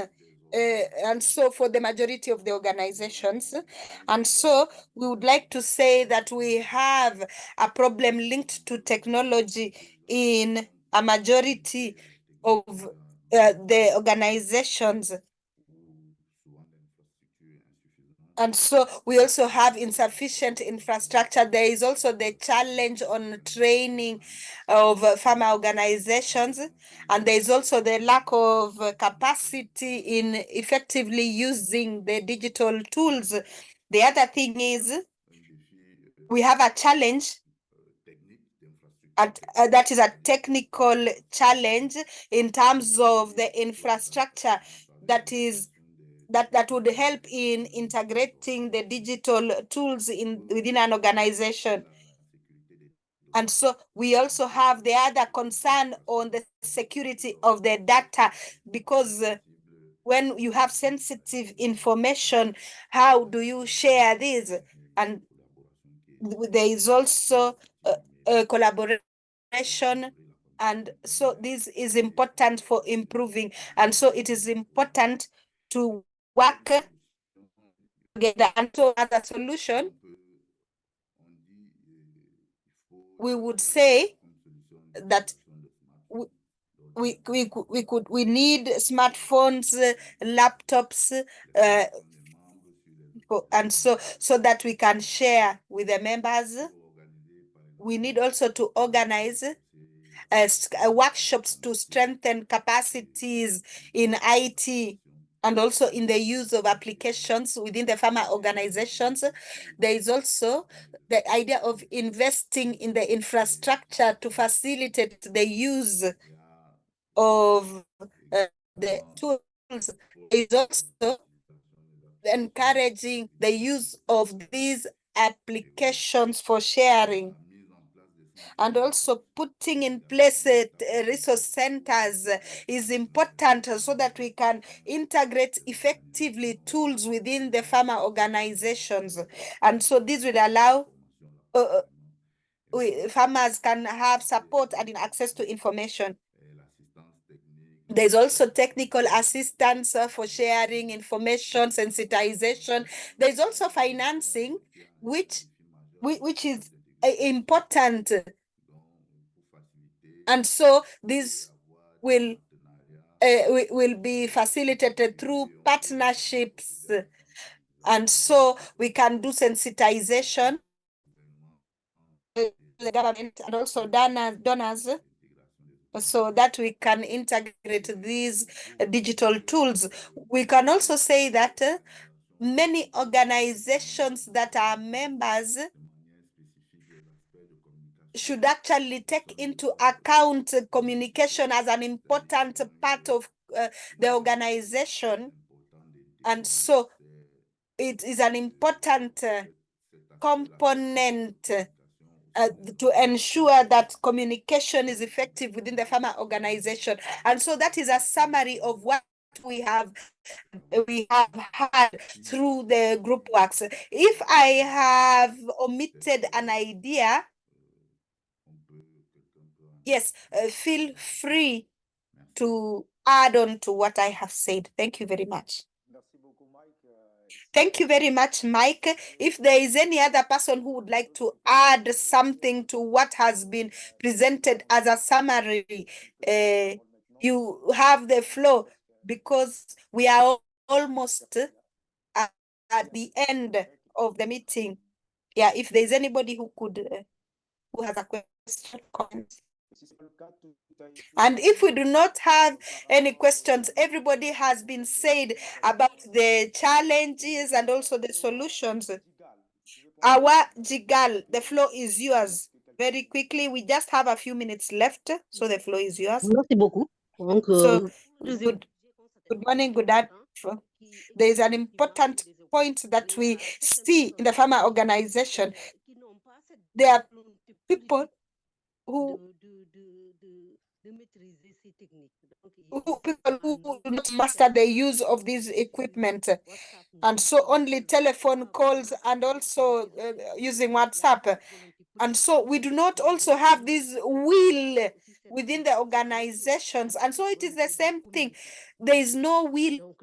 And so for the majority of the organizations. And so we would like to say that we have a problem linked to technology in a majority of the organizations. And so we also have insufficient infrastructure. There is also the challenge on training of farmer organizations. And there is also the lack of capacity in effectively using the digital tools. The other thing is we have a challenge that is a technical challenge in terms of the infrastructure that would help in integrating the digital tools within an organization. And so we also have the other concern on the security of the data, because when you have sensitive information, how do you share this? And there is also a collaboration. And so this is important for improving. And so it is important to work together. And so as a solution, we would say that we need smartphones, laptops, and so that we can share with the members. We need also to organize workshops to strengthen capacities in IT and also in the use of applications within the farmer organizations. There is also the idea of investing in the infrastructure to facilitate the use of the tools. There is also encouraging the use of these applications for sharing, and also putting in place resource centers is important so that we can integrate effectively tools within the farmer organizations. And so this will allow farmers can have support and access to information. There's also technical assistance for sharing information, sensitization. There's also financing, which is important. And so this will be facilitated through partnerships. And so we can do sensitization, the government and also donors, so that we can integrate these digital tools. We can also say that many organizations that are members should actually take into account communication as an important part of the organization. And so it is an important component to ensure that communication is effective within the farmer organization. And so that is a summary of what we have had through the group works. If I have omitted an idea, yes, feel free to add on to what I have said. Thank you very much. Thank you very much, Mike. If there is any other person who would like to add something to what has been presented as a summary, you have the floor, because we are almost at the end of the meeting. Yeah, if there's anybody who has a question, comment. And if we do not have any questions, everybody has been said about the challenges and also the solutions. Our Jigal, the floor is yours. Very quickly, we just have a few minutes left, so the floor is yours. Merci beaucoup. Donc, So, good morning, good afternoon. There is an important point that we see in the farmer organization. There are people who people who do not master the use of this equipment. And so only telephone calls and also using WhatsApp. And so we do not also have this will within the organizations. And so it is the same thing. There is no will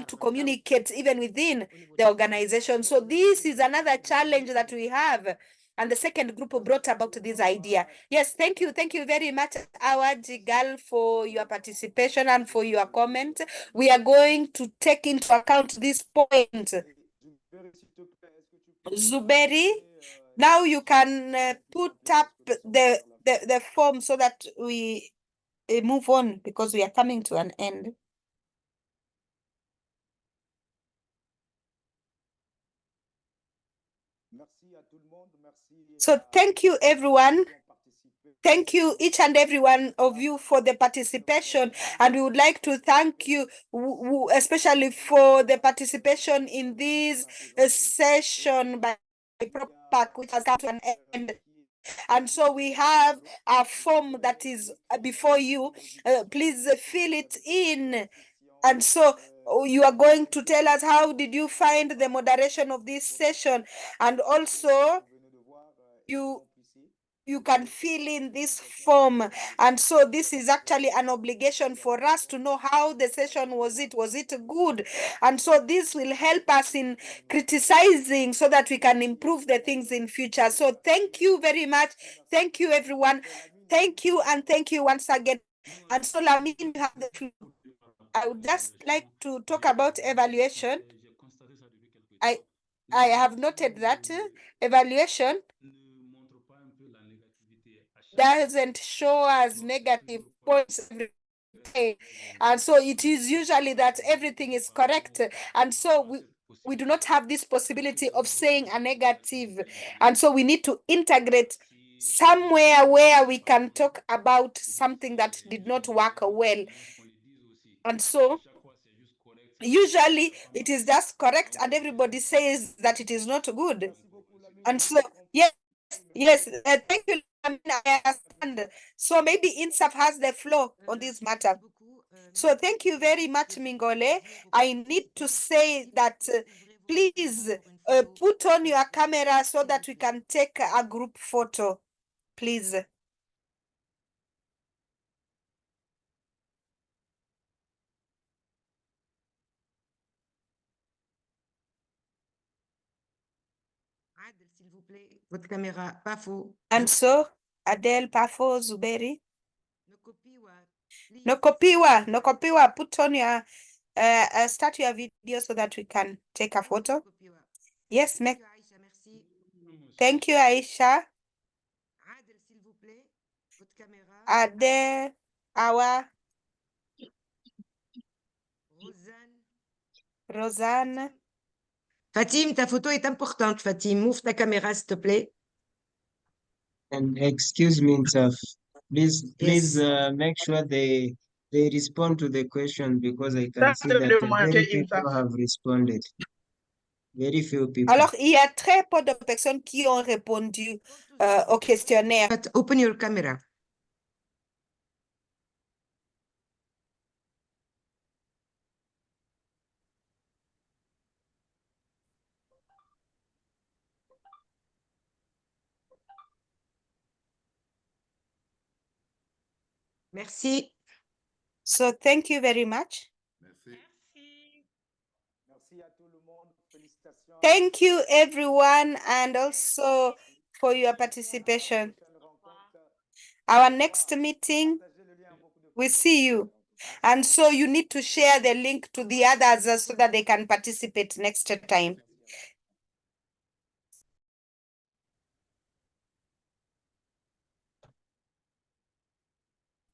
to communicate even within the organization. So this is another challenge that we have. And the second group brought about this idea. Yes, thank you. Thank you very much, our Jigal, for your participation and for your comment. We are going to take into account this point. Zuberi, now you can put up the form so that we move on because we are coming to an end. So thank you, everyone. Thank you, each and every one of you, for the participation. And we would like to thank you, especially for the participation in this session by PropPack, which has come to an end. And so we have a form that is before you. Please fill it in. And so you are going to tell us how did you find the moderation of this session, and also you can fill in this form. And so this is actually an obligation for us to know how the session was it good? And so this will help us in criticizing so that we can improve the things in future. So thank you very much. Thank you, everyone. Thank you, and thank you once again. And so Lamine, you have the floor. I would just like to talk about evaluation. I have noted that evaluation doesn't show us negative points every time. And so it is usually that everything is correct. And so we do not have this possibility of saying a negative. And so we need to integrate somewhere where we can talk about something that did not work well. And so usually it is just correct and everybody says that it is not good. And so, yes, thank you. I understand. So maybe INSAF has the floor on this matter. So thank you very much, Mingole. I need to say that please put on your camera so that we can take a group photo, please. Adel, s'il vous plaît, votre caméra, pas faux. And so, Adele, Pafo, Zuberi. No Nokopiwa, Nokopiwa, put on your, start your video so that we can take a photo. Yes, make. Thank you, Aisha. Adel, s'il vous plaît, votre caméra. Adele, Awa, Rosanne. Fatim, ta photo est importante, Fatim. Ouvre ta caméra, s'il te plaît. And excuse me, Insaf. Please Yes. make sure they respond to the question, because I can see that very people have responded. Very few people. Alors, il y a très peu de personnes qui ont répondu au questionnaire. But open your camera. Merci. So thank you very much. Thank you, everyone, and also for your participation. Our next meeting, we see you. And so you need to share the link to the others so that they can participate next time.